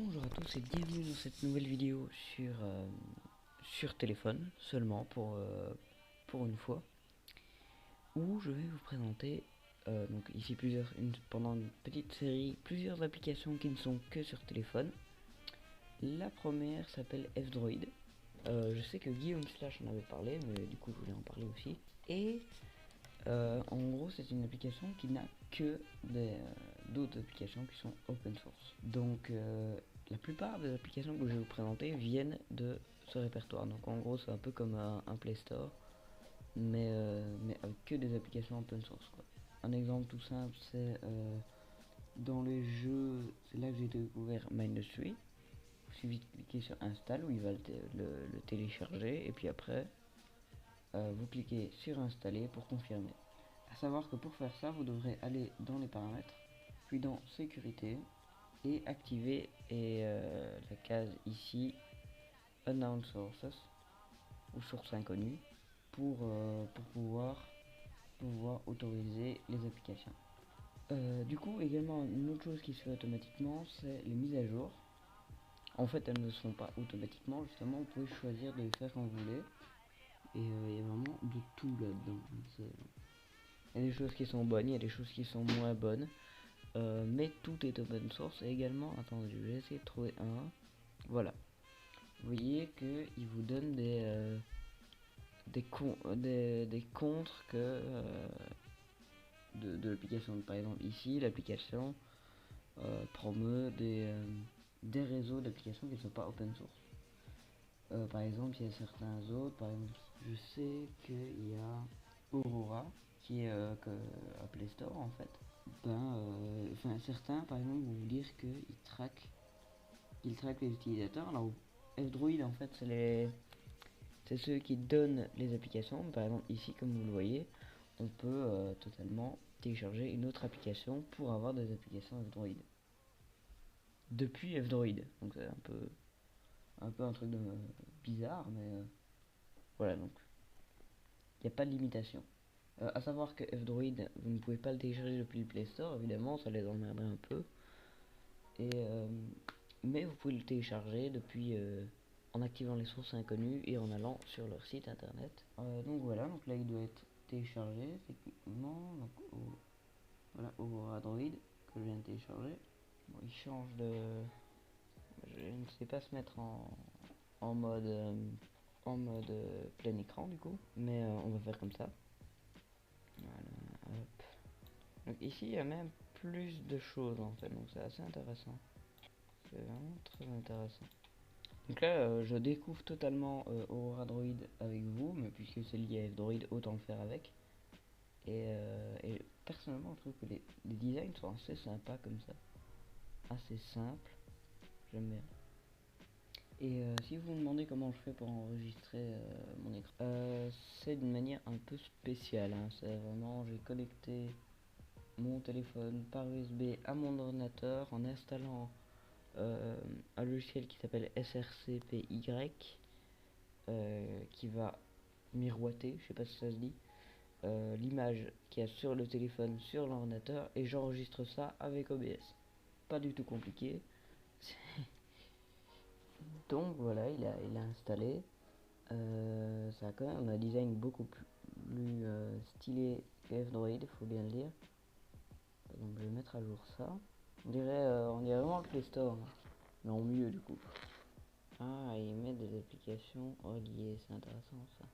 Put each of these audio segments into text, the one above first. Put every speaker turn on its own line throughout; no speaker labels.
Bonjour à tous et bienvenue dans cette nouvelle vidéo sur téléphone seulement pour une fois, où je vais vous présenter donc ici pendant une petite série plusieurs applications qui ne sont que sur téléphone. La première s'appelle F-Droid. Je sais que Guillaume Slash en avait parlé, mais du coup je voulais en parler aussi. Et en gros c'est une application qui n'a que d'autres applications qui sont open source. Donc la plupart des applications que je vais vous présenter viennent de ce répertoire. Donc en gros c'est un peu comme un Play Store, mais avec que des applications open source quoi. Un exemple tout simple c'est dans les jeux, c'est là que j'ai découvert Mindustry. Il suffit de cliquer sur install où il va le télécharger et puis après vous cliquez sur installer pour confirmer. A savoir que pour faire ça vous devrez aller dans les paramètres puis dans sécurité et activer la case ici Unknown Sources ou sources inconnues pour pouvoir autoriser les applications. Du coup également une autre chose qui se fait automatiquement c'est les mises à jour. En fait elles ne se font pas automatiquement, justement vous pouvez choisir de les faire quand vous voulez et il y a vraiment de tout là-dedans. Il y a des choses qui sont bonnes, il y a des choses qui sont moins bonnes. Mais tout est open source. Et également, attendez, je vais essayer de trouver un. Voilà. Vous voyez que il vous donne des contres que de l'application. Par exemple, ici, l'application promeut des réseaux d'applications qui ne sont pas open source. Par exemple, il y a certains autres. Par exemple, je sais qu'il y a Aurora qui est à Play Store en fait. Certains par exemple vont vous dire qu'ils traquent les utilisateurs. Alors F-Droid en fait c'est ceux qui donnent les applications. Par exemple ici comme vous le voyez on peut totalement télécharger une autre application pour avoir des applications F-Droid depuis F-Droid. Donc c'est un peu un truc bizarre mais voilà, donc il n'y a pas de limitation. À savoir que F-Droid, vous ne pouvez pas le télécharger depuis le Play Store, évidemment, ça les emmerderait un peu. Mais vous pouvez le télécharger depuis en activant les sources inconnues et en allant sur leur site internet. Donc voilà, donc là il doit être téléchargé, effectivement. Donc, voilà, Aurora Droid que je viens de télécharger. Bon, il change de... Je ne sais pas se mettre en mode plein écran du coup, mais on va faire comme ça. Voilà, hop. Donc ici il y a même plus de choses en fait, donc c'est assez intéressant. C'est vraiment très intéressant. Donc là je découvre totalement Aurora Droid avec vous, mais puisque c'est lié à F-Droid, autant le faire avec. Et personnellement je trouve que les designs sont assez sympas comme ça. Assez simple. J'aime bien. Et si vous me demandez comment je fais pour enregistrer mon écran, c'est d'une manière un peu spéciale, hein. C'est vraiment, j'ai connecté mon téléphone par USB à mon ordinateur en installant un logiciel qui s'appelle SRCPY qui va miroiter, je sais pas si ça se dit, l'image qu'il y a sur le téléphone sur l'ordinateur et j'enregistre ça avec OBS. Pas du tout compliqué. Donc voilà, il a installé. Ça a quand même un design beaucoup plus stylé que F-Droid, il faut bien le dire. Donc je vais mettre à jour ça. On dirait vraiment le Play Store, hein, mais en mieux du coup. Ah, il met des applications reliées, c'est intéressant ça.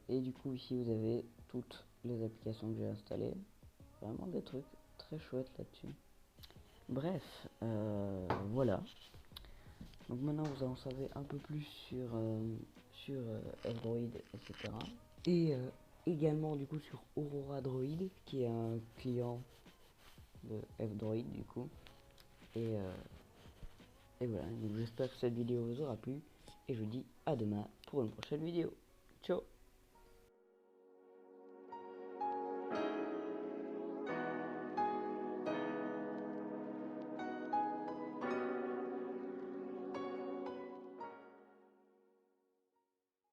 Et du coup ici vous avez toutes les applications que j'ai installées. Vraiment des trucs très chouettes là-dessus. Bref, voilà. Donc maintenant vous en savez un peu plus sur F-Droid, etc. Et également du coup sur Aurora Droid, qui est un client de F-Droid du coup. Et, euh, et voilà, donc j'espère que cette vidéo vous aura plu. Et je vous dis à demain pour une prochaine vidéo. Ciao.